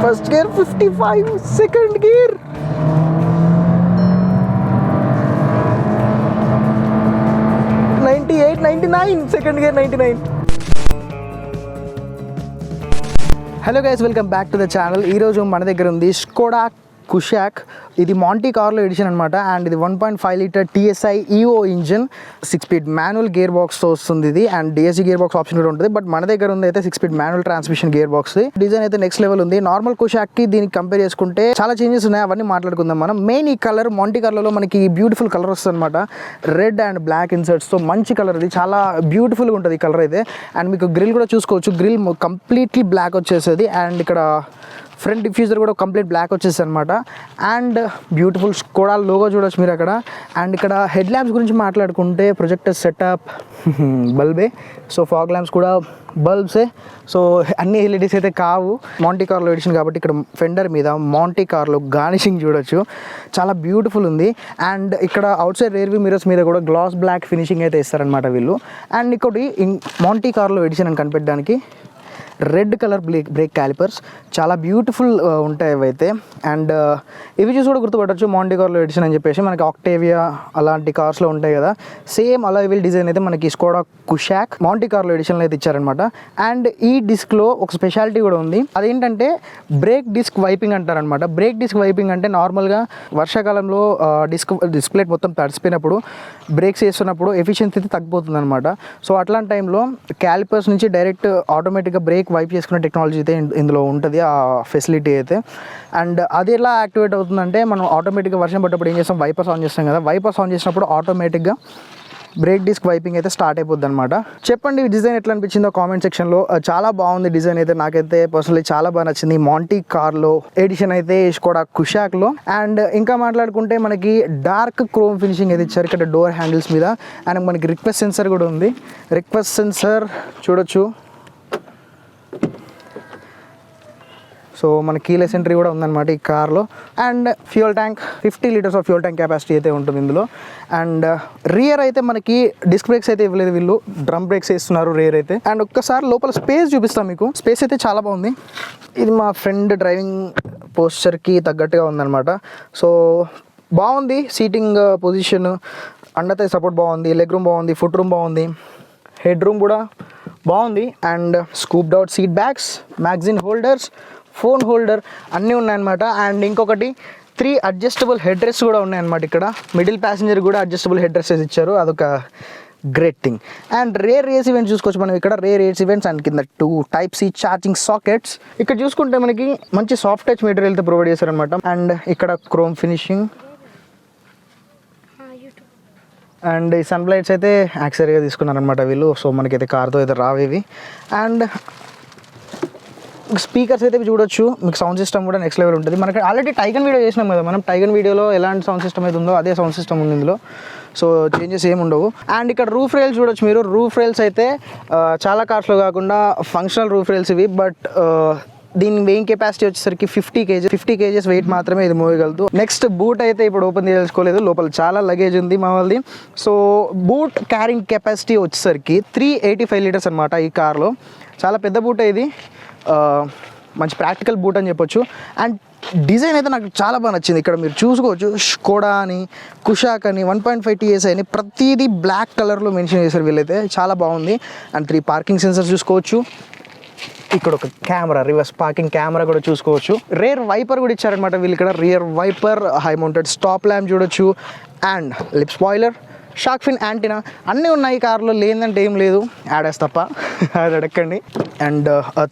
First gear 55, second gear 98, 99, second gear 99. Hello guys, welcome back to the channel. ఈరోజు మన దగ్గర ఉంది Skoda Kushaq. ఇది మాంటీ కార్లో ఎడిషన్ అనమాట. అండ్ ఇది 1.5 litre TSI EO engine, 6 speed manual gear బాక్స్తో వస్తుంది ఇది. And DSG gear box option కూడా ఉంటుంది. బట్ మన దగ్గర ఉంది అయితే 6 speed manual transmission gear box. Design అయితే నెక్స్ట్ లెవెల్ ఉంది. నార్మల్ కుషాక్కి దీనికి కంపేర్ చేసుకుంటే చాలా చేంజెస్ ఉన్నాయి, అవన్నీ మాట్లాడుకుందాం మనం. మెయిన్ ఈ కలర్, మాంటీ కార్లలో మనకి బ్యూటిఫుల్ కలర్ వస్తుంది అనమాట. రెడ్ అండ్ బ్లాక్ ఇన్సర్ట్స్తో మంచి కలర్, ఇది చాలా బ్యూటిఫుల్గా ఉంటుంది ఈ కలర్ అయితే. అండ్ మీకు గ్రిల్ కూడా చూసుకోవచ్చు, గ్రిల్ కంప్లీట్లీ బ్లాక్ వచ్చేసేది. అండ్ ఇక్కడ ఫ్రంట్ డిఫ్యూజర్ కూడా కంప్లీట్ బ్లాక్ వచ్చేసి అనమాట. అండ్ బ్యూటిఫుల్ స్కోడా లోగో చూడొచ్చు మీరు అక్కడ. అండ్ ఇక్కడ హెడ్ ల్యాంప్స్ గురించి మాట్లాడుకుంటే ప్రొజెక్టర్ సెటప్ బల్బే. సో ఫాగ్ ల్యాంప్స్ కూడా బల్బ్సే. సో అన్ని ఎల్ఈడీస్ అయితే కావు, మాంటీ కార్లో ఎడిషన్ కాబట్టి. ఇక్కడ ఫెండర్ మీద మాంటీ కార్లో గార్నిషింగ్ చూడొచ్చు, చాలా బ్యూటిఫుల్ ఉంది. అండ్ ఇక్కడ out side rear view mirrors మీద కూడా గ్లాస్ బ్లాక్ ఫినిషింగ్ అయితే ఇస్తారనమాట వీళ్ళు. అండ్ ఇంకోటి మాంటీ కార్లో ఎడిషన్ అని కనిపెట్టడానికి రెడ్ కలర్ బ్రేక్ క్యాలిపర్స్ చాలా బ్యూటిఫుల్ ఉంటాయి ఇవైతే. అండ్ ఇవి చూసి కూడా గుర్తుపట్టచ్చు మాంటీ కార్లో ఎడిషన్ అని చెప్పేసి. మనకి ఆక్టేవియా అలాంటి కార్స్లో ఉంటాయి కదా, సేమ్ అలా వీల్ డిజైన్ అయితే మనకి స్కోడా కుషాక్ మాంటీ కార్లో ఎడిషన్లో అయితే ఇచ్చారనమాట. అండ్ ఈ డిస్క్లో ఒక స్పెషాలిటీ కూడా ఉంది, అదేంటంటే బ్రేక్ డిస్క్ వైపింగ్ అంటారనమాట. బ్రేక్ డిస్క్ వైపింగ్ అంటే నార్మల్గా వర్షాకాలంలో డిస్క్ ప్లేట్ మొత్తం తడిసిపోయినప్పుడు బ్రేక్స్ వేస్తున్నప్పుడు ఎఫిషియన్సీ అయితే తగ్గిపోతుంది అనమాట. సో అట్లాంటి టైంలో క్యాలిపర్స్ నుంచి డైరెక్ట్ ఆటోమేటిక్గా బ్రేక్ వైప్ చేసుకునే టెక్నాలజీ అయితే ఇందులో ఉంటుంది, ఆ ఫెసిలిటీ అయితే. అండ్ అది ఎలా యాక్టివేట్ అవుతుందంటే, మనం ఆటోమేటిక్గా వర్షం పడ్డప్పుడు ఏం చేస్తాం, వైపర్స్ ఆన్ చేస్తాం కదా, వైపర్స్ ఆన్ చేసినప్పుడు ఆటోమేటిక్గా బ్రేక్ డిస్క్ వైపింగ్ అయితే స్టార్ట్ అయిపోద్ది అనమాట. చెప్పండి డిజైన్ ఎట్లా అనిపించిందో కామెంట్ సెక్షన్లో. చాలా బాగుంది డిజైన్ అయితే, నాకైతే పర్సనలీ చాలా బాగా నచ్చింది మాంటీ కార్లో ఎడిషన్ అయితే స్కోడా కుషాక్లో. అండ్ ఇంకా మాట్లాడుకుంటే మనకి డార్క్ క్రోమ్ ఫినిషింగ్ అయితే ఇచ్చారు ఇక్కడ డోర్ హ్యాండిల్స్ మీద. అండ్ మనకి రిక్వెస్ట్ సెన్సర్ కూడా ఉంది, రిక్వెస్ట్ సెన్సర్ చూడొచ్చు. సో మన కీలెస్ ఎంట్రీ కూడా ఉందన్నమాట ఈ కార్లో. And fuel tank 50 litres of fuel tank capacity అయితే ఉంటుంది ఇందులో. అండ్ రియర్ అయితే మనకి డిస్క్ బ్రేక్స్ అయితే ఇవ్వలేదు వీళ్ళు, డ్రమ్ బ్రేక్స్ వేస్తున్నారు రియర్ అయితే. అండ్ ఒక్కసారి లోపల స్పేస్ చూపిస్తాం మీకు. స్పేస్ అయితే చాలా బాగుంది. ఇది మా ఫ్రెండ్ డ్రైవింగ్ పోస్చర్కి తగ్గట్టుగా ఉందన్నమాట. సో బాగుంది సీటింగ్ పొజిషన్, అండర్థై సపోర్ట్ బాగుంది, లెగ్ రూమ్ బాగుంది, ఫుట్ రూమ్ బాగుంది, హెడ్ రూమ్ కూడా బాగుంది. And scooped out seat bags, magazine holders, phone holder అన్నీ ఉన్నాయన్నమాట. అండ్ ఇంకొకటి 3 అడ్జస్టబుల్ హెడ్ రెస్ట్ కూడా ఉన్నాయన్నమాట. ఇక్కడ మిడిల్ ప్యాసింజర్ కూడా అడ్జస్టబుల్ హెడ్ రెస్ట్ ఇచ్చారు, అదొక great thing. And rare AC events చూసుకోవచ్చు మనం ఇక్కడ, రేర్ ఏసీ ఈవెంట్స్. అండ్ కింద 2 Type-C ఛార్జింగ్ సాకెట్స్. ఇక్కడ చూసుకుంటే మనకి మంచి సాఫ్ట్ టచ్ మెటీరియల్తో ప్రొవైడ్ చేశారనమాట. అండ్ ఇక్కడ క్రోమ్ ఫినిషింగ్. అండ్ ఈ సన్ లైట్స్ అయితే యాక్సరీగా తీసుకున్నారనమాట వీళ్ళు. సో మనకైతే కార్తో అయితే రావేవి. అండ్ స్పీకర్స్ అయితే చూడొచ్చు, మీకు సౌండ్ సిస్టమ్ కూడా నెక్స్ట్ లెవెల్ ఉంటుంది. మనకి ఆల్రెడీ టైగన్ వీడియో చేసినాం కదా మనం, టైగన్ వీడియోలో ఎలాంటి సౌండ్ సిస్టమ్ అయితే ఉందో అదే సౌండ్ సిస్టమ్ ఉంది ఇందులో. సో చేంజెస్ ఏమి ఉండవు. అండ్ ఇక్కడ రూఫ్ రైల్స్ చూడొచ్చు మీరు. రూఫ్ రైల్స్ అయితే చాలా కార్స్లో కాకుండా ఫంక్షనల్ రూఫ్ రైల్స్ ఇవి. బట్ దీని వెయింగ్ కెపాసిటీ వచ్చేసరికి 50 kgs వెయిట్ మాత్రమే ఇది మోయగలదు. నెక్స్ట్ బూట్ అయితే ఇప్పుడు ఓపెన్ చేసుకోలేదు, లోపల చాలా లగేజ్ ఉంది మా వాళ్ళది. సో బూట్ క్యారింగ్ కెపాసిటీ వచ్చేసరికి 385 లీటర్స్ అనమాట ఈ కార్లో. చాలా పెద్ద బూట్ ఇది, మంచి ప్రాక్టికల్ బూట్ అని చెప్పొచ్చు. అండ్ డిజైన్ అయితే నాకు చాలా బాగా నచ్చింది. ఇక్కడ మీరు చూసుకోవచ్చు, స్కోడా అని, కుషాక్ అని, 1.5 TSI అని ప్రతిదీ బ్లాక్ కలర్లో మెన్షన్ చేశారు వీళ్ళైతే, చాలా బాగుంది. అండ్ 3 పార్కింగ్ సెన్సర్స్ చూసుకోవచ్చు. ఇక్కడ ఒక కెమెరా, రివర్స్ పార్కింగ్ కెమెరా కూడా చూసుకోవచ్చు. రియర్ వైపర్ కూడా ఇచ్చారనమాట వీళ్ళు ఇక్కడ. Rear wiper, high mounted stop lamp చూడొచ్చు. And lip spoiler, shark fin antenna అన్నీ ఉన్నాయి కార్లో, లేదంటే ఏం లేదు, యాడాస్ తప్ప. అది అడగండి. అండ్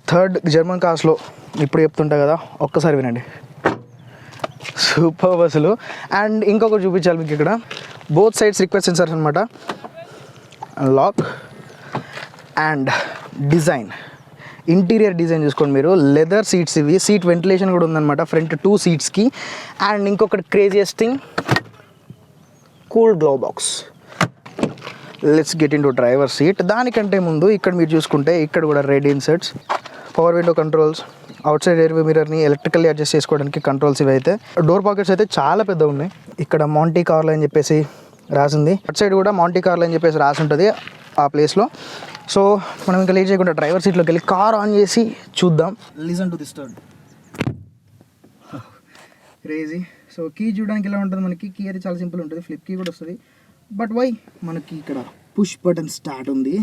థర్డ్ జర్మన్ కార్స్లో ఇప్పుడు చెప్తుంటా కదా, ఒక్కసారి వినండి, సూపర్ అసలు. అండ్ ఇంకొకటి చూపించాలి మీకు ఇక్కడ, బోత్ సైడ్స్ రిక్వెస్ట్ సెన్సర్స్ అనమాట. Lock and design, interior design చూసుకోండి మీరు. లెదర్ సీట్స్ ఇవి, సీట్ వెంటిలేషన్ కూడా ఉందన్నమాట ఫ్రంట్ 2 సీట్స్కి. అండ్ ఇంకొకటి craziest thing, cool glove box. Let's get in to driver seat. దానికంటే ముందు ఇక్కడ మీరు చూసుకుంటే ఇక్కడ కూడా red inserts, power window controls, outside air మిర్రర్ని ఎలక్ట్రికల్లీ అడ్జస్ట్ చేసుకోవడానికి కంట్రోల్స్ ఇవి అయితే. డోర్ పాకెట్స్ అయితే చాలా పెద్ద ఉన్నాయి. ఇక్కడ మాంటీ కార్లో అని చెప్పేసి రాసింది, అటు సైడ్ కూడా మాంటీ కార్లో అని చెప్పేసి రాసి ఉంటుంది ఆ ప్లేస్లో. సో మనం ఇంకా లేట్ చేయకుండా డ్రైవర్ సీట్లోకి వెళ్ళి కార్ ఆన్ చేసి చూద్దాం. Listen to the start. Crazy. So key చూడడానికి ఎలా ఉంటుంది మనకి, కీ అయితే చాలా సింపుల్ ఉంటుంది, ఫ్లిప్ కీ కూడా వస్తుంది. బట్ వై మనకి ఇక్కడ పుష్ బటన్ స్టార్ట్ ఉంది.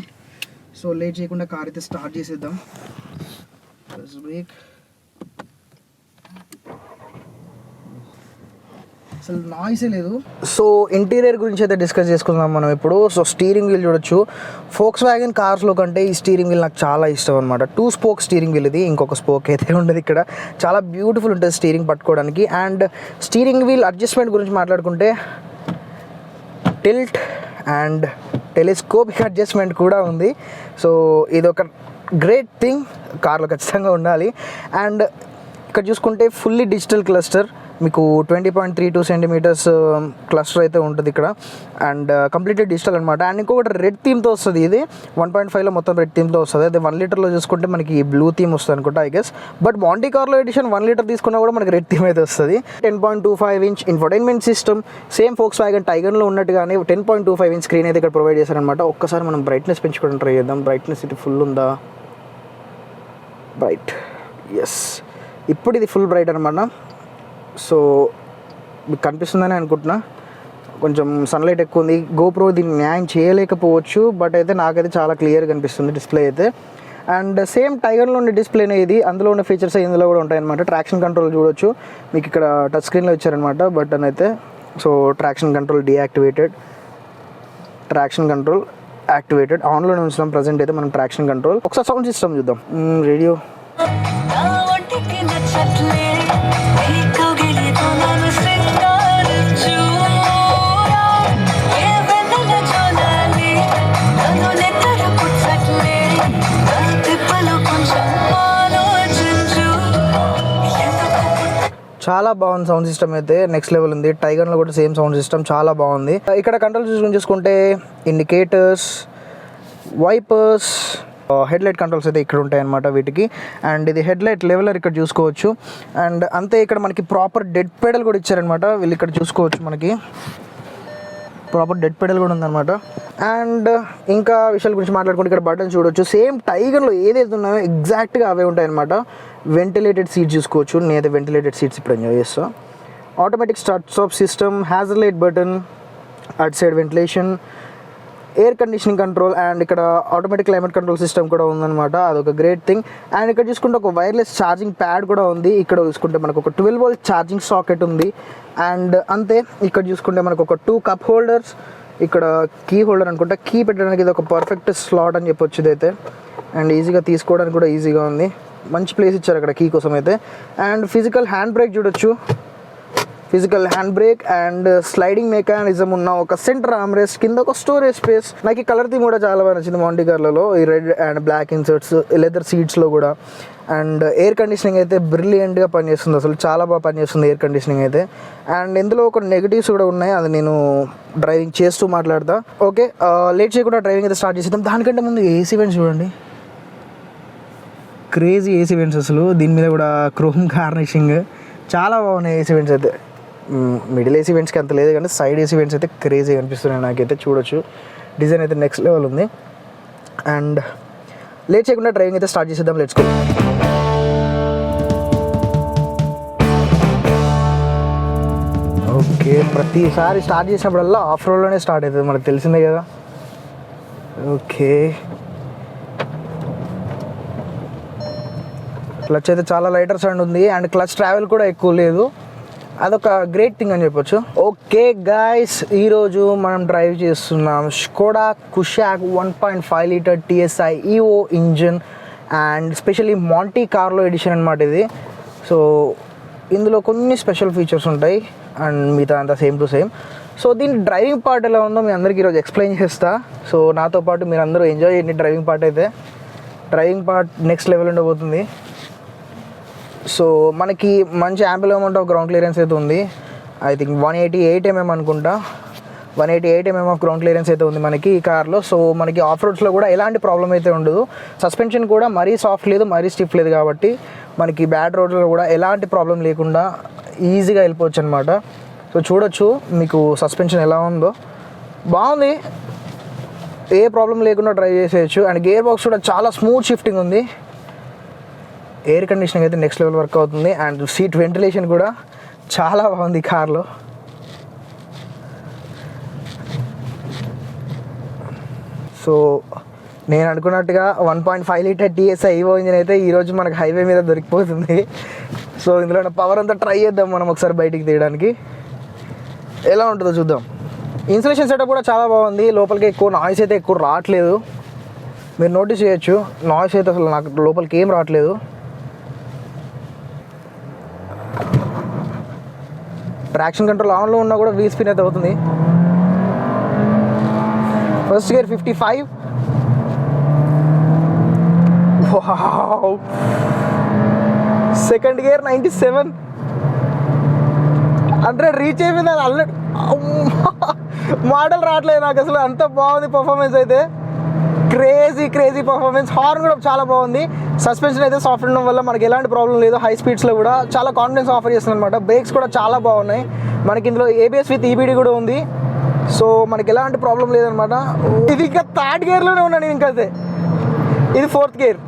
సో లేట్ చేయకుండా కార్ అయితే స్టార్ట్ చేసేద్దాం. బ్రేక్. అసలు నాయిసే లేదు. సో ఇంటీరియర్ గురించి అయితే డిస్కస్ చేసుకుందాం మనం ఇప్పుడు. సో స్టీరింగ్ వీల్ చూడొచ్చు. ఫోక్స్ వ్యాగన్ కార్స్లో కంటే ఈ స్టీరింగ్ వీల్ నాకు చాలా ఇష్టం అనమాట. 2 స్పోక్ స్టీరింగ్ వీల్, ఇది ఇంకొక స్పోక్ అయితే ఉండదు ఇక్కడ. చాలా బ్యూటిఫుల్ ఉంటుంది స్టీరింగ్ పట్టుకోవడానికి. అండ్ స్టీరింగ్ వీల్ అడ్జస్ట్మెంట్ గురించి మాట్లాడుకుంటే టిల్ట్ అండ్ టెలిస్కోపిక్ అడ్జస్ట్మెంట్ కూడా ఉంది. సో ఇది ఒక గ్రేట్ థింగ్ కార్లో ఖచ్చితంగా ఉండాలి. అండ్ ఇక్కడ చూసుకుంటే ఫుల్లీ డిజిటల్ క్లస్టర్, మీకు 20.32 సెంటీమీటర్స్ క్లస్టర్ అయితే ఉంటుంది ఇక్కడ. అండ్ కంప్లీట్లీ డిజిటల్ అనమాట. అండ్ ఇంకొకటి రెడ్ థీమ్తో వస్తుంది. ఇది 1.5లో మొత్తం రెడ్ థీమ్తో వస్తుంది. అదే 1 లీటర్లో చూసుకుంటే మనకి బ్లూ థీమ్ వస్తుంది అనుకుంటా I guess. But Monte Carlo edition 1 litre తీసుకున్నా కూడా మనకి రెడ్ థీమ్ అయితే వస్తుంది. 10.25 inch infotainment system, same Volkswagen టైగర్లో ఉన్నట్టుగానే 10.25 ఇంచ్ స్క్రీన్ అయితే ఇక్కడ ప్రొవైడ్ చేశారనమాట. ఒక్కసారి మనం బ్రైట్నెస్ పెంచుకోవడం ట్రై చేద్దాం. బ్రైట్నెస్ ఇది ఫుల్ ఉందా? బ్రైట్, ఎస్, ఇప్పుడు ఇది ఫుల్ బ్రైట్ అనమాట. సో మీకు కనిపిస్తుందని అనుకుంటున్నా. కొంచెం సన్లైట్ ఎక్కువ ఉంది. గోప్రో దీన్ని న్యాయం చేయలేకపోవచ్చు, బట్ అయితే నాకైతే చాలా క్లియర్గా కనిపిస్తుంది డిస్ప్లే అయితే. అండ్ సేమ్ టైగర్లో ఉండే డిస్ప్లేనే ఇది, అందులో ఉన్న ఫీచర్స్ ఇందులో కూడా ఉంటాయన్నమాట. ట్రాక్షన్ కంట్రోల్ చూడొచ్చు, మీకు ఇక్కడ టచ్ స్క్రీన్లో ఇచ్చారనమాట బటన్ అయితే. So traction control deactivated, traction control activated. ఆన్లోనే ఉంచుతాం ప్రజెంట్ అయితే మనం ట్రాక్షన్ కంట్రోల్. ఒకసారి సౌండ్ సిస్టమ్ చూద్దాం. రేడియో. చాలా బాగుంది సౌండ్ సిస్టమ్ అయితే, నెక్స్ట్ లెవెల్ ఉంది. టైగర్లో కూడా సేమ్ సౌండ్ సిస్టమ్ చాలా బాగుంది. ఇక్కడ కంట్రోల్ చూసుకుంటే ఇండికేటర్స్, వైపర్స్, హెడ్లైట్ కంట్రోల్స్ అయితే ఇక్కడ ఉంటాయి అన్నమాట వీటికి. అండ్ ఇది హెడ్లైట్ లెవెలర్ ఇక్కడ చూసుకోవచ్చు. అండ్ అంతే ఇక్కడ మనకి ప్రాపర్ డెడ్ పెడల్ కూడా ఇచ్చారనమాట. వీళ్ళు ఇక్కడ చూసుకోవచ్చు, మనకి ప్రాపర్ డెడ్ పెడల్ కూడా ఉందన్నమాట. అండ్ ఇంకా విషయాల గురించి మాట్లాడుకుంటే ఇక్కడ బటన్ చూడవచ్చు. సేమ్ టైగర్లో ఏదైతే ఉన్నాయో ఎగ్జాక్ట్గా అవే ఉంటాయి అనమాట. వెంటిలేటెడ్ సీట్స్ చూసుకోవచ్చు. నేనైతే వెంటిలేటెడ్ సీట్స్ ఇప్పుడు ఎంజాయ్ చేస్తాను. Automatic start stop system, hazard light button, at side ventilation, air conditioning control. And ఇక్కడ ఆటోమేటిక్ క్లైమేట్ కంట్రోల్ సిస్టమ్ కూడా ఉందన్నమాట. అదొక గ్రేట్ థింగ్. అండ్ ఇక్కడ చూసుకుంటే ఒక వైర్లెస్ ఛార్జింగ్ ప్యాడ్ కూడా ఉంది. ఇక్కడ చూసుకుంటే మనకు ఒక 12 వోల్ట్ ఛార్జింగ్ సాకెట్ ఉంది. అండ్ అంతే ఇక్కడ చూసుకుంటే మనకు ఒక 2 కప్ హోల్డర్స్, ఇక్కడ కీ హోల్డర్ అనుకుంటా, కీ పెట్టడానికి ఇది ఒక పర్ఫెక్ట్ స్లాట్ అని చెప్పొచ్చు ఇదైతే. అండ్ ఈజీగా తీసుకోవడానికి కూడా ఈజీగా ఉంది. మంచి ప్లేస్ ఇచ్చారు అక్కడ కీ కోసం అయితే. అండ్ ఫిజికల్ హ్యాండ్ బ్రేక్ చూడొచ్చు, physical hand brake and sliding mechanism ఉన్న ఒక సెంటర్ ఆర్మ్రెస్ట్, కింద ఒక స్టోరేజ్ స్పేస్. నాకు ఈ కలర్ థీమ్ కూడా చాలా బాగా నచ్చింది మాంటీ కార్లలో, ఈ red and black inserts leather సీట్స్లో కూడా. అండ్ ఎయిర్ కండిషనింగ్ అయితే బ్రిలియంట్గా పనిచేస్తుంది, అసలు చాలా బాగా పనిచేస్తుంది ఎయిర్ కండిషనింగ్ అయితే. అండ్ ఇందులో ఒక నెగిటివ్స్ కూడా ఉన్నాయి, అది నేను డ్రైవింగ్ చేస్తూ మాట్లాడతా. ఓకే, లేట్ చేయకుండా డ్రైవింగ్ అయితే స్టార్ట్ చేసేద్దాం. దానికంటే ముందు ఏసీ వెంట్స్ చూడండి, క్రేజీ ఏసీ వెంట్స్ అసలు. దీని మీద కూడా క్రోమ్ గార్నిషింగ్ చాలా బాగున్నాయి ఏసీ వెంట్స్ అయితే. మిడిల్ ఏసీ వెంట్స్కి అంత లేదు కానీ సైడ్ ఏసీ వెంట్స్ అయితే క్రేజీ అనిపిస్తున్నాయి నాకైతే. చూడొచ్చు, డిజైన్ అయితే నెక్స్ట్ లెవెల్ ఉంది. అండ్ లేట్ చేయకుండా డ్రైవింగ్ అయితే స్టార్ట్ చేసేద్దాం. Let's go. ఓకే, ప్రతిసారి స్టార్ట్ చేసినప్పుడల్లా ఆఫ్ రోడ్లోనే స్టార్ట్ అవుతుంది, మనకు తెలిసిందే కదా. ఓకే, క్లచ్ అయితే చాలా లైటర్ సౌండ్ ఉంది. అండ్ క్లచ్ ట్రావెల్ కూడా ఎక్కువ లేదు, అదొక గ్రేట్ థింగ్ అని చెప్పొచ్చు. ఓకే గాయస్, ఈరోజు మనం డ్రైవ్ చేస్తున్నాం Skoda Kushaq 1.5 litre TSI EVO engine and specially Monty Carlo edition అనమాట ఇది. సో ఇందులో కొన్ని స్పెషల్ ఫీచర్స్ ఉంటాయి అండ్ మిగతా అంతా సేమ్ టు సేమ్. సో దీని డ్రైవింగ్ పార్ట్ ఎలా ఉందో మీ అందరికీ ఈరోజు ఎక్స్ప్లెయిన్ చేస్తా. సో నాతో పాటు మీరు అందరూ ఎంజాయ్ చేయండి డ్రైవింగ్ పార్ట్ అయితే. డ్రైవింగ్ పార్ట్ నెక్స్ట్ లెవెల్ ఉండబోతుంది. సో మనకి మంచి ample amount of ground clearance అయితే ఉంది. ఐ థింక్ 188 mm అనుకుంటా, 188 mm ఆఫ్ గ్రౌండ్ క్లియరెన్స్ అయితే ఉంది మనకి ఈ కార్లో. సో మనకి ఆఫ్ రోడ్స్లో కూడా ఎలాంటి ప్రాబ్లం అయితే ఉండదు. సస్పెన్షన్ కూడా మరీ సాఫ్ట్ లేదు, మరీ స్టిఫ్ లేదు, కాబట్టి మనకి బ్యాడ్ రోడ్లో కూడా ఎలాంటి ప్రాబ్లం లేకుండా ఈజీగా వెళ్ళిపోవచ్చు అనమాట. సో చూడొచ్చు మీకు సస్పెన్షన్ ఎలా ఉందో, బాగుంది. ఏ ప్రాబ్లం లేకుండా డ్రైవ్ చేసేయచ్చు. అండ్ గేర్ బాక్స్ కూడా చాలా స్మూత్ షిఫ్టింగ్ ఉంది. ఎయిర్ కండిషనింగ్ అయితే నెక్స్ట్ లెవెల్ వర్క్ అవుతుంది. అండ్ సీట్ వెంటిలేషన్ కూడా చాలా బాగుంది కార్లో. సో నేను అనుకున్నట్టుగా 1.5 లీటర్ TSI ఈవో ఇంజిన్ అయితే ఈరోజు మనకు హైవే మీద దొరికిపోతుంది. సో ఇందులో పవర్ అంతా ట్రై చేద్దాం మనం ఒకసారి బయటికి తీయడానికి, ఎలా ఉంటుందో చూద్దాం. ఇన్సులేషన్ సెటప్ కూడా చాలా బాగుంది. లోపలికి ఎక్కువ నాయిస్ అయితే ఎక్కువ రావట్లేదు, మీరు నోటీస్ చేయొచ్చు. నాయిస్ అయితే అసలు నాకు లోపలికి ఏం రావట్లేదు. ట్రాక్షన్ కంట్రోల్ ఆన్లో ఉన్నా కూడా వీల్ స్పిన్ అయితే అవుతుంది. First gear 55. Wow. Second gear 97. 100 reach అయిపోయింది. అది ఆల్రెడీ మోడల్ రావట్లేదు నాకు అసలు, అంత బాగుంది పర్ఫార్మెన్స్ అయితే. Crazy performance. హార్న్ కూడా చాలా బాగుంది. సస్పెన్షన్ అయితే సాఫ్ట్ ఉండడం వల్ల మనకి ఎలాంటి ప్రాబ్లం లేదు. హై స్పీడ్స్లో కూడా చాలా కాన్ఫిడెన్స్ ఆఫర్ చేస్తుంది అనమాట. బ్రేక్స్ కూడా చాలా బాగున్నాయి. మనకి ఇందులో ABS విత్ EBD కూడా ఉంది. సో మనకి ఎలాంటి ప్రాబ్లం లేదనమాట. ఇది ఇంకా థర్డ్ గేర్లోనే ఉన్నాను ఇంకైతే. ఇది ఫోర్త్ గేర్.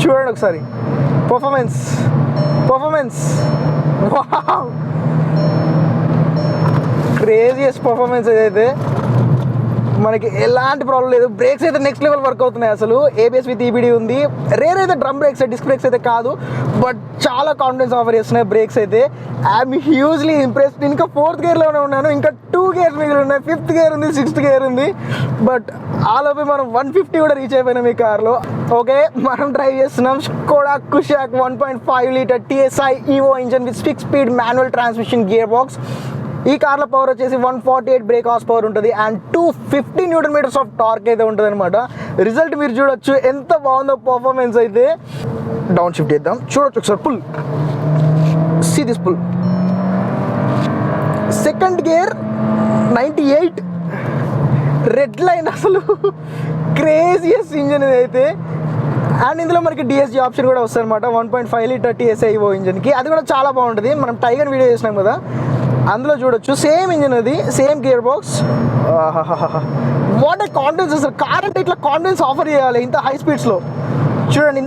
చూడండి ఒకసారి పర్ఫార్మెన్స్. క్రేజియస్ పర్ఫార్మెన్స్ ఏదైతే, మనకి ఎలాంటి ప్రాబ్లం లేదు. బ్రేక్స్ అయితే నెక్స్ట్ లెవెల్ వర్క్ అవుతున్నాయి అసలు. ABS విత్ EBD ఉంది. రేర్ అయితే డ్రమ్ బ్రేక్స్, డిస్క్ బ్రేక్స్ అయితే కాదు, బట్ చాలా కాన్ఫిడెన్స్ ఆఫర్ చేస్తున్నాయి బ్రేక్స్ అయితే. I'm hugely impressed. ఇంకా ఫోర్త్ గేర్లోనే ఉన్నాను, ఇంకా 2 గేర్స్ మిగిలి ఉన్నాయి. 5th గేర్ ఉంది, 6th గేర్ ఉంది. బట్ ఆలోపే మనం 150 కూడా రీచ్ అయిపోయినాం ఈ కార్లో. ఓకే, మనం డ్రైవ్ చేస్తున్నాం Skoda Kushaq 1.5 litre TSI evo engine with 6 speed manual transmission gear box. ఈ కార్లో పవర్ వచ్చేసి 148 బ్రేక్ హార్స్ పవర్ ఉంటుంది and 250 newton metres of torque అయితే ఉంటుంది అనమాట. రిజల్ట్ మీరు చూడొచ్చు ఎంత బాగుందో పర్ఫార్మెన్స్ అయితే. డౌన్ షిఫ్ట్ చేద్దాం, చూడొచ్చు ఒకసారి. Pull, see this pull. Second gear 98. Red line అసలు. క్రేజియస్ ఇంజన్ ఇది అయితే. అండ్ ఇందులో మనకి DSG ఆప్షన్ కూడా వస్తుంది అనమాట 1.5 లీటర్ TSI ఈవో ఇంజన్కి. అది కూడా చాలా బాగుంటుంది. మనం టైగర్ వీడియో చేసినాం కదా, అందులో చూడొచ్చు. సేమ్ ఇంజిన్ అది, same gear box. What a confidence అసలు. కార్ అంటే ఇట్లా కాన్ఫిడెన్స్ ఆఫర్ చేయాలి ఇంత హై స్పీడ్స్లో. చూడండి,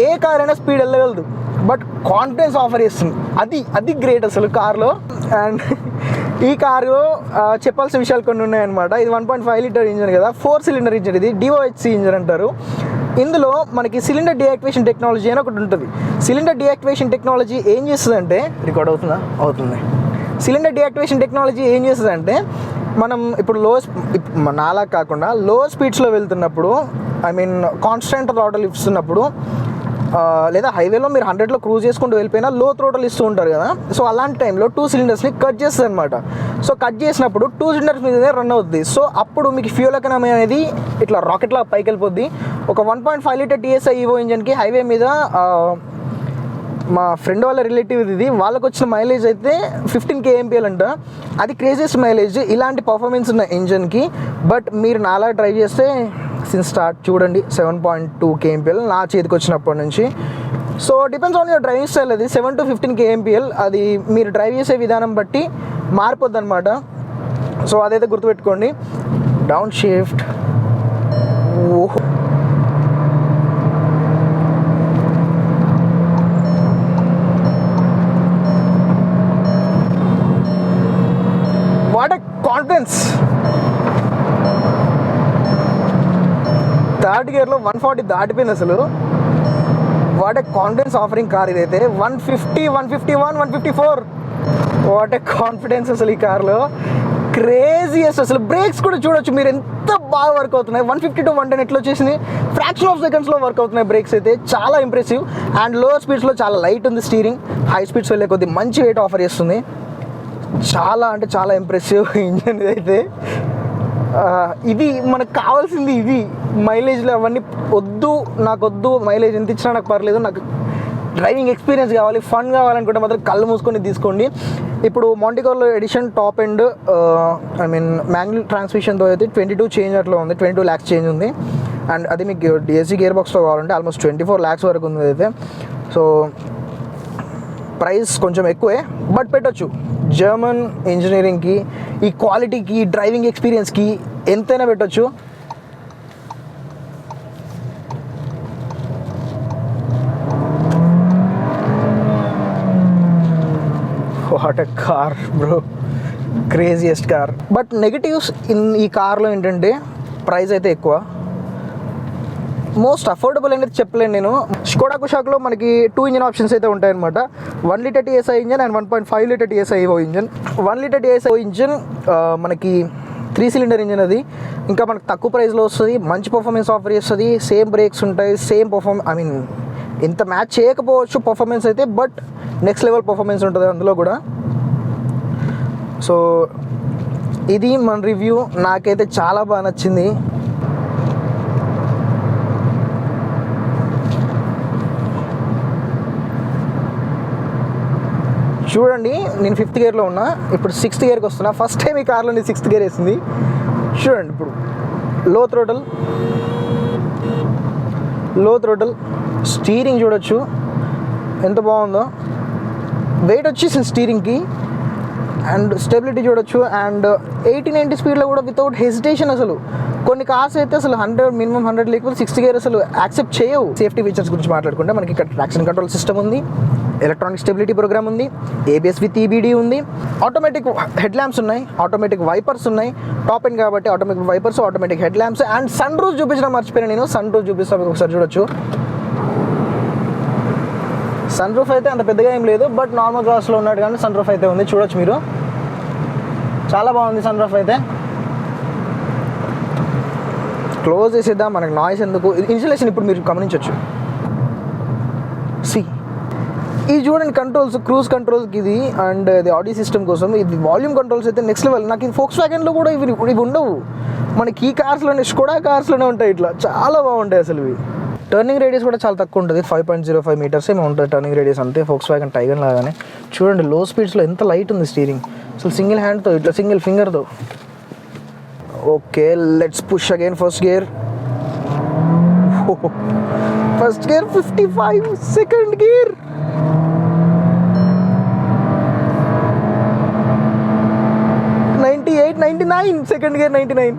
ఏ కార్ అయినా స్పీడ్ వెళ్ళగలదు, బట్ కాన్ఫిడెన్స్ ఆఫర్ చేస్తుంది. అది గ్రేట్ అసలు కార్లో. అండ్ ఈ కారులో చెప్పాల్సిన విషయాలు కొన్ని ఉన్నాయన్నమాట. ఇది 1.5 లీటర్ ఇంజన్ కదా, 4 సిలిండర్ ఇంజన్. ఇది DOHC ఇంజన్ అంటారు. ఇందులో మనకి సిలిండర్ డియాక్టివేషన్ టెక్నాలజీ అని ఒకటి ఉంటుంది. సిలిండర్ డియాక్టివేషన్ టెక్నాలజీ ఏం చేస్తుందంటే, రికార్డ్ అవుతుంది. సిలిండర్ డియాక్టివేషన్ టెక్నాలజీ ఏం చేస్తుందంటే, మనం ఇప్పుడు నాలా కాకుండా లో స్పీడ్స్లో వెళ్తున్నప్పుడు, ఐ మీన్ కాన్స్టెంట్ థ్రాటల్ ఇస్తున్నప్పుడు, లేదా హైవేలో మీరు 100లో క్రూజ్ చేసుకుంటూ వెళ్ళిపోయినా లో థ్రోటల్ ఇస్తూ ఉంటారు కదా. సో అలాంటి టైంలో 2 సిలిండర్స్ని కట్ చేస్తుంది అనమాట. సో కట్ చేసినప్పుడు 2 సిలిండర్స్ మీదనే రన్ అవుతుంది. సో అప్పుడు మీకు ఫ్యూల్ ఎకనామీ అనేది ఇట్లా రాకెట్లా పైకి వెళ్ళిపోద్ది. ఒక 1.5 లీటర్ TSI ఈవో ఇంజన్కి హైవే మీద మా ఫ్రెండ్ వాళ్ళ రిలేటివ్ ఇది, వాళ్ళకి వచ్చిన మైలేజ్ అయితే 15 kmpl అంట. అది క్రేజియస్ట్ మైలేజ్ ఇలాంటి పర్ఫార్మెన్స్ ఉన్న ఇంజన్కి. బట్ మీరు నాలా డ్రైవ్ చేస్తే సిన్స్ స్టార్ట్ చూడండి 7.2 kmpl నా చేతికి వచ్చినప్పటి నుంచి. So depends on your driving style. అది 7 to 15 kmpl. అది మీరు డ్రైవ్ చేసే విధానం బట్టి మారిపోద్ది అనమాట. సో అదైతే గుర్తుపెట్టుకోండి. Down shift. ఓహో, వాట్ ఎ కాన్ఫిడెన్స్. థర్డ్ గేర్లో 140 దాటిపోయింది అసలు. What a confidence offering car ఇదైతే. 150, 151, 154. వాట్ ఏ కాన్ఫిడెన్స్ అసలు ఈ కార్లో. క్రేజియస్ అసలు. బ్రేక్స్ కూడా చూడొచ్చు మీరు ఎంత బాగా వర్క్ అవుతున్నాయి. 150 to 110 ఎట్లా వచ్చేసింది, ఫ్రాక్షన్ ఆఫ్ సెకండ్స్లో వర్క్ అవుతున్నాయి బ్రేక్స్ అయితే. చాలా ఇంప్రెసివ్. అండ్ లో స్పీడ్స్లో చాలా లైట్ ఉంది స్టీరింగ్. హై స్పీడ్స్ వెళ్ళే కొద్ది మంచి వెయిట్ ఆఫర్ చేస్తుంది. చాలా అంటే చాలా ఇంప్రెసివ్ ఇంజన్ ఇదైతే. ఇది మనకు కావాల్సింది ఇది. మైలేజ్లో అవన్నీ వద్దు, నాకు వద్దు. మైలేజ్ ఎంత ఇచ్చినా నాకు పర్లేదు, నాకు డ్రైవింగ్ ఎక్స్పీరియన్స్ కావాలి, ఫన్ కావాలనుకుంటే మాత్రం కళ్ళు మూసుకొని తీసుకోండి. ఇప్పుడు Monte Carlo edition top end, I mean manual ట్రాన్స్మిషన్తో అయితే 22 చేంజ్ అట్లా ఉంది, 22 lakhs చేంజ్ ఉంది. అండ్ అది మీకు DSG గేర్ బాక్స్తో కావాలంటే ఆల్మోస్ట్ 24 lakhs వరకు ఉంది అయితే. సో ప్రైస్ కొంచెం ఎక్కువే, బట్ పెట్టచ్చు. జర్మన్ ఇంజనీరింగ్కి, ఈ క్వాలిటీకి, డ్రైవింగ్ ఎక్స్పీరియన్స్కి ఎంతైనా పెట్టొచ్చు. What a car bro, craziest car. But negatives ఈ కార్లో ఏంటంటే ప్రైస్ అయితే ఎక్కువ. మోస్ట్ అఫోర్డబుల్ అనేది చెప్పలేను నేను. స్కోడా కుషాక్లో మనకి 2 ఇంజిన్ ఆప్షన్స్ అయితే ఉంటాయన్నమాట. 1 litre TSI engine and 1.5 litre TSI EVO engine. 1 litre TSI engine మనకి 3 సిలిండర్ ఇంజన్. అది ఇంకా మనకు తక్కువ ప్రైస్లో వస్తుంది, మంచి పర్ఫార్మెన్స్ ఆఫర్ చేస్తుంది, సేమ్ బ్రేక్స్ ఉంటాయి, సేమ్ ఇంత మ్యాచ్ చేయకపోవచ్చు పర్ఫార్మెన్స్ అయితే, బట్ నెక్స్ట్ లెవెల్ పర్ఫార్మెన్స్ ఉంటుంది అందులో కూడా. సో ఇది మన రివ్యూ. నాకైతే చాలా బాగా నచ్చింది. చూడండి, నేను 5th గేర్లో ఉన్నా, ఇప్పుడు 6th గేర్కి వస్తున్నా. ఫస్ట్ టైం ఈ కార్లో నేను 6th గేర్ వేసింది. చూడండి, ఇప్పుడు లో థ్రోటల్ స్టీరింగ్ చూడొచ్చు ఎంత బాగుందో. వెయిట్ వచ్చేసింది స్టీరింగ్కి. అండ్ స్టెబిలిటీ చూడొచ్చు. అండ్ 80-90 స్పీడ్లో కూడా వితౌట్ హెసిటేషన్. అసలు కొన్ని కార్స్ అయితే అసలు 100 మినిమం 100 లేకపోతే 6th గేర్ అసలు యాక్సెప్ట్ చేయవు. సేఫ్టీ ఫీచర్స్ గురించి మాట్లాడుకుంటే మనకి ఇక్కడ ట్రాక్షన్ కంట్రోల్ సిస్టమ్ ఉంది, ఎలక్ట్రానిక్ స్టెబిలిటీ ప్రోగ్రామ్ ఉంది, ABS విత్ EBD ఉంది, ఆటోమేటిక్ హెడ్ ల్యాంప్స్ ఉన్నాయి, ఆటోమేటిక్ వైపర్స్ ఉన్నాయి. టాప్ ఎండ్ కాబట్టి automatic wipers, automatic head lamps. And sun roof చూపించడం మర్చిపోయాను నేను. సన్ రూఫ్ చూపిస్తాను, మీకు ఒకసారి చూడొచ్చు. సన్ రూఫ్ అయితే అంత పెద్దగా ఏం లేదు, బట్ నార్మల్ క్లాస్లో ఉన్నాడు కానీ సన్ రూఫ్ అయితే ఉంది, చూడొచ్చు మీరు. చాలా బాగుంది సన్ రూఫ్ అయితే. క్లోజ్ చేసేద్దాం, మనకు నాయిస్ ఎందుకు. ఇన్సులేషన్ ఇప్పుడు మీరు గమనించవచ్చు. ఇది చూడండి కంట్రోల్స్, క్రూజ్ కంట్రోల్కి ఇది. అండ్ ఇది ఆడియో సిస్టమ్ కోసం. ఇది వాల్యూమ్ కంట్రోల్స్ అయితే నెక్స్ట్ లెవెల్. నాకు ఇది Volkswagenలో కూడా ఇవి ఉండవు, మనకి ఈ కార్స్లోనే, స్కోడా కార్స్లోనే ఉంటాయి. ఇట్లా చాలా బాగుంటాయి అసలు ఇవి. టర్నింగ్ రేడియస్ కూడా చాలా తక్కువ ఉంటుంది, 5.05 మీటర్స్ ఏమో ఉంటుంది టర్నింగ్ రేడియస్ అంతే, Volkswagen Taycan లాగానే. చూడండి లో స్పీడ్స్లో ఎంత లైట్ ఉంది స్టీరింగ్. అసలు సింగిల్ హ్యాండ్తో, ఇట్లా సింగిల్ ఫింగర్తో. Okay, let's push again. First gear 55, second gear 98, 99, second gear 99.